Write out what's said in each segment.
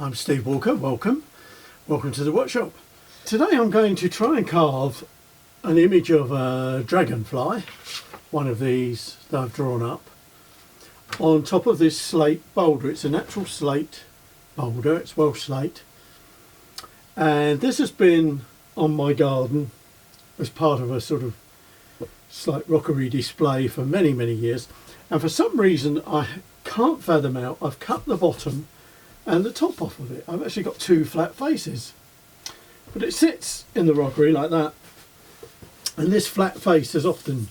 I'm Steve Walker, welcome to the workshop. Today I'm going to try and carve an image of a dragonfly, one of these that I've drawn up, on top of this slate boulder. It's a natural slate boulder, it's Welsh slate, and this has been on my garden as part of a sort of slight rockery display for many years, and for some reason I can't fathom out, I've cut the bottom and the top off of it. I've actually got two flat faces, but it sits in the rockery like that, and this flat face has often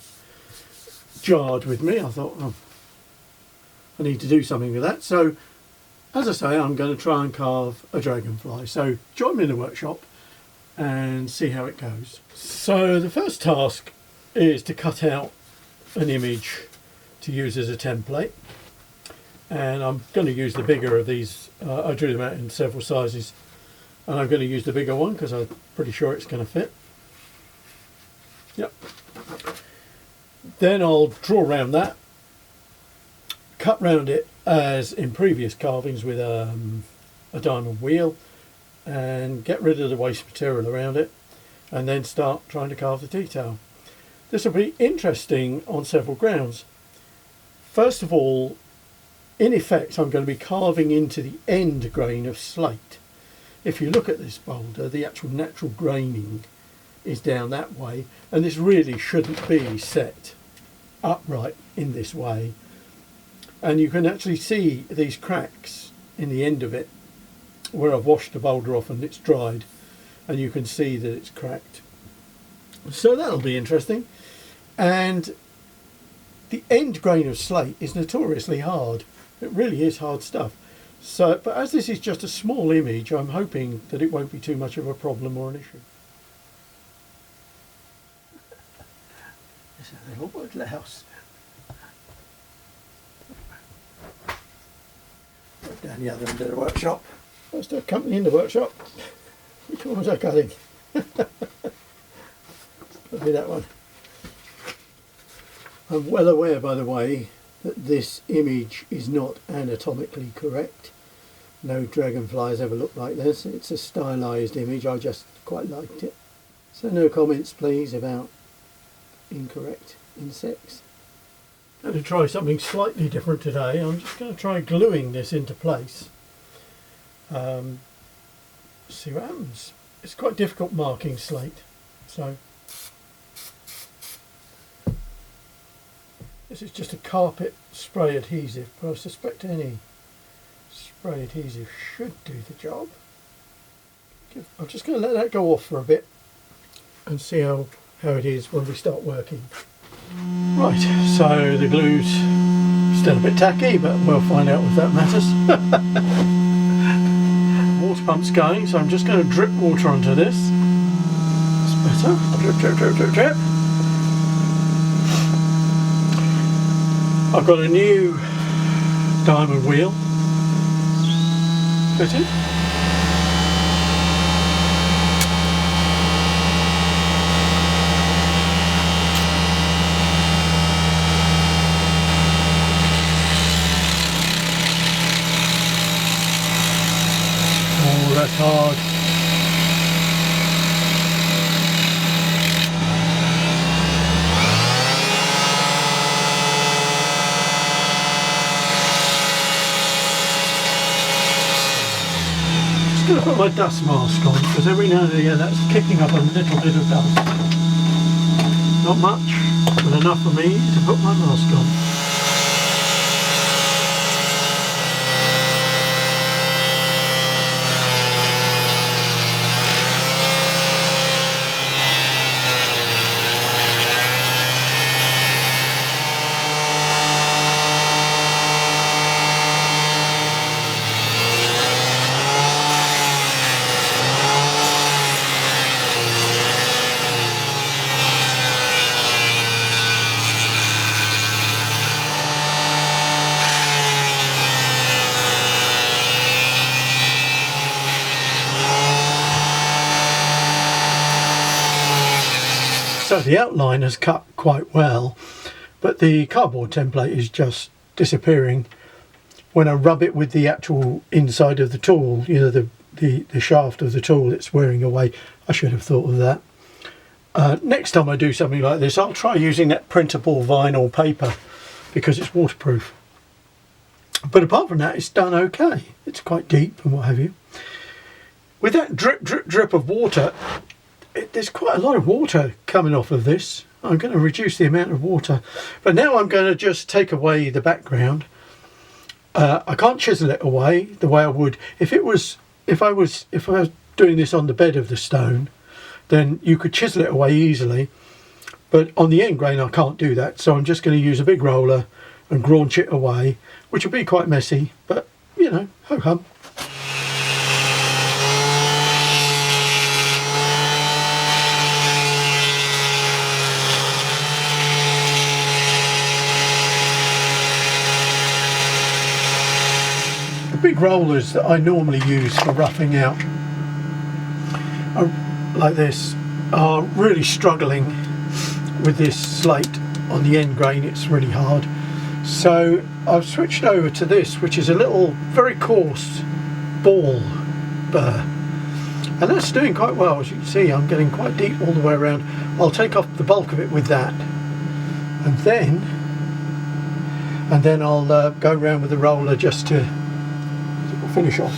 jarred with me. I thought, oh, I need to do something with that. So as I say, I'm going to try and carve a dragonfly. So join me in the workshop and see how it goes. So the first task is to cut out an image to use as a template, and I'm going to use the bigger of these. I drew them out in several sizes, and I'm going to use the bigger one because I'm pretty sure it's going to fit. Yep. Then I'll draw around that, cut round it as in previous carvings with a diamond wheel, and get rid of the waste material around it, and then start trying to carve the detail. This will be interesting on several grounds. First of all, in effect, I'm going to be carving into the end grain of slate. If you look at this boulder, the actual natural graining is down that way, and this really shouldn't be set upright in this way. And you can actually see these cracks in the end of it where I've washed the boulder off and it's dried, and you can see that it's cracked. So that'll be interesting. And the end grain of slate is notoriously hard. It really is hard stuff. So, but as this is just a small image, I'm hoping that it won't be too much of a problem or an issue. It's a little woodlouse. Down the other end of the workshop. What's the company in the workshop? Which one was I cutting? Probably that one. I'm well aware, by the way, that this image is not anatomically correct. No dragonflies ever look like this. It's a stylized image. I just quite liked it. So no comments please about incorrect insects. I'm going to try something slightly different today. I'm just going to try gluing this into place. See what happens. It's quite difficult marking slate, so this is just a carpet spray adhesive, but I suspect any spray adhesive should do the job. I'm just going to let that go off for a bit and see how it is when we start working. Right, so the glue's still a bit tacky, but we'll find out if that matters. Water pump's going, so I'm just going to drip water onto this. That's better. Drip. I've got a new diamond wheel fitted. Oh, that's hard. I'm going to put my dust mask on because every now and again that's kicking up a little bit of dust. Not much, but enough for me to put my mask on. So the outline has cut quite well, but the cardboard template is just disappearing when I rub it with the actual inside of the tool, you know, the shaft of the tool, it's wearing away. I should have thought of that. Next time I do something like this, I'll try using that printable vinyl paper because it's waterproof. But apart from that, it's done okay. It's quite deep and what have you. With that drip, drip, drip of water, there's quite a lot of water coming off of this. I'm going to reduce the amount of water. But now I'm going to just take away the background. I can't chisel it away the way I would. If I was doing this on the bed of the stone, then you could chisel it away easily. But on the end grain, I can't do that. So I'm just going to use a big roller and graunch it away, which will be quite messy, but you know, ho hum. The big rollers that I normally use for roughing out like this are really struggling with this slate on the end grain. It's really hard. So I've switched over to this, which is a little very coarse ball burr, and that's doing quite well. As you can see, I'm getting quite deep all the way around. I'll take off the bulk of it with that, and then I'll go around with the roller just to finish off.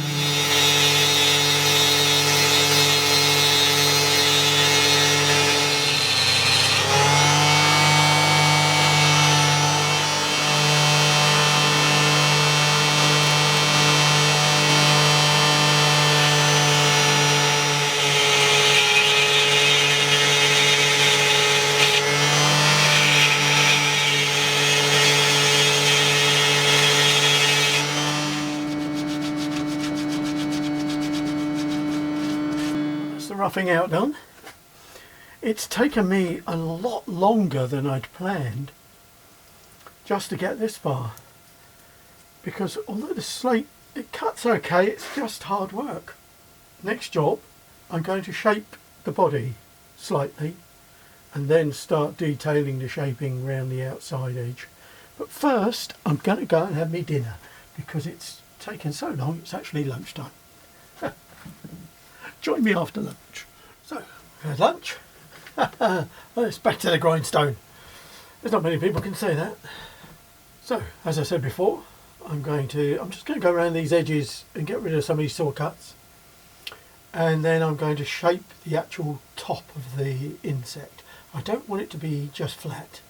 Roughing out done. It's taken me a lot longer than I'd planned just to get this far, because although the slate, it cuts okay, it's just hard work. Next job, I'm going to shape the body slightly and then start detailing the shaping around the outside edge. But first I'm going to go and have me dinner because it's taken so long. It's actually lunchtime. Join me after lunch. So, we had lunch. Well, it's back to the grindstone. There's not many people can say that. So, as I said before, I'm just going to go around these edges and get rid of some of these saw cuts. And then I'm going to shape the actual top of the insect. I don't want it to be just flat.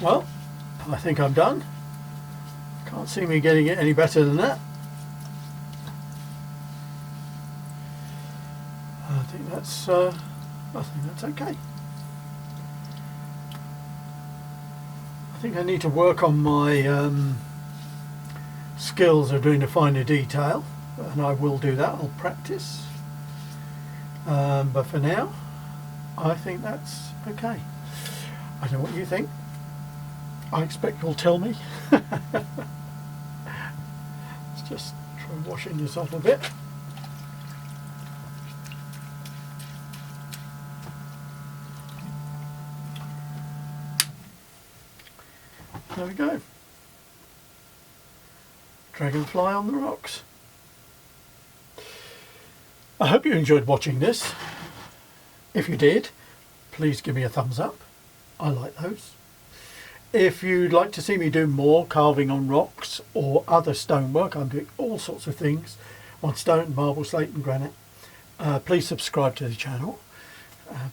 Well, I think I'm done. Can't see me getting it any better than that. I think that's okay. I think I need to work on my skills of doing the finer detail, and I will do that. I'll practice. But for now, I think that's okay. I don't know what you think. I expect you'll tell me. Let's just try washing this off a bit. There we go. Dragonfly on the rocks. I hope you enjoyed watching this. If you did, please give me a thumbs up. I like those. If you'd like to see me do more carving on rocks or other stonework, I'm doing all sorts of things on stone, marble, slate and granite. Please subscribe to the channel.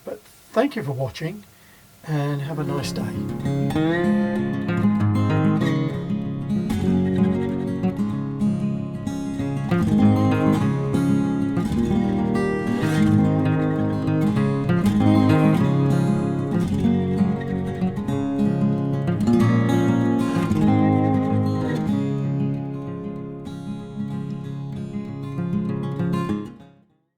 But thank you for watching and have a nice day.